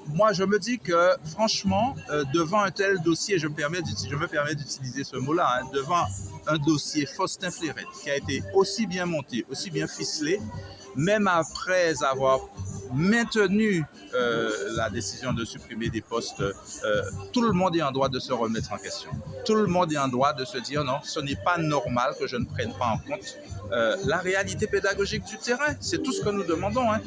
moi, je me dis que, franchement, devant un tel dossier, je me permets d'utiliser ce mot-là, hein, devant un dossier Faustin Fleurette, qui a été aussi bien monté, aussi bien ficelé, même après avoir maintenu la décision de supprimer des postes, tout le monde est en droit de se remettre en question. Tout le monde est en droit de se dire non, ce n'est pas normal que je ne prenne pas en compte la réalité pédagogique du terrain. C'est tout ce que nous demandons, hein.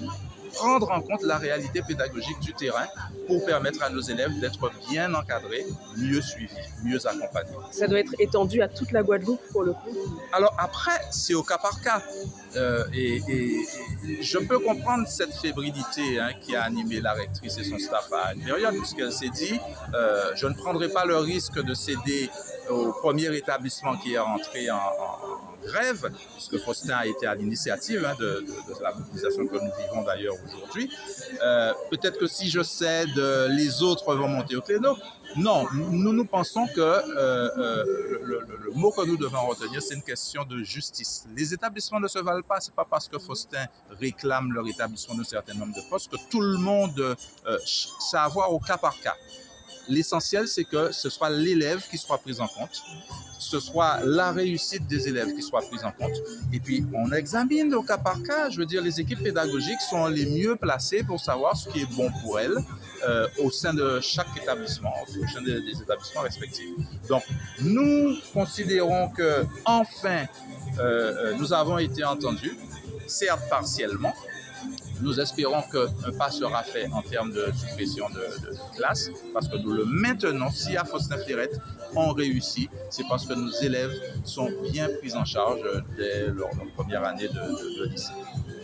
Prendre en compte la réalité pédagogique du terrain pour permettre à nos élèves d'être bien encadrés, mieux suivis, mieux accompagnés. Ça doit être étendu à toute la Guadeloupe pour le coup. Alors après, c'est au cas par cas. Et je peux comprendre cette fébrilité qui a animé la rectrice et son staff à une période, puisqu'elle s'est dit je ne prendrai pas le risque de céder au premier établissement qui est rentré en grève, puisque Faustin a été à l'initiative de la mobilisation que nous vivons d'ailleurs aujourd'hui. Peut-être que si je cède, les autres vont monter au créneau. Non, nous pensons que le mot que nous devons retenir, c'est une question de justice. Les établissements ne se valent pas, c'est pas parce que Faustin réclame leur établissement d'un certain nombre de postes que tout le monde, c'est à voir au cas par cas. L'essentiel, c'est que ce soit l'élève qui soit pris en compte, ce soit la réussite des élèves qui soit prise en compte. Et puis, on examine au cas par cas. Je veux dire, les équipes pédagogiques sont les mieux placées pour savoir ce qui est bon pour elles au sein de chaque établissement, au sein des établissements respectifs. Donc, nous considérons que, enfin, nous avons été entendus, certes partiellement. Nous espérons qu'un pas sera fait en termes de suppression de classes, parce que nous le maintenons. Si à Faustin Fleurette, on réussit, c'est parce que nos élèves sont bien pris en charge dès leur première année de lycée.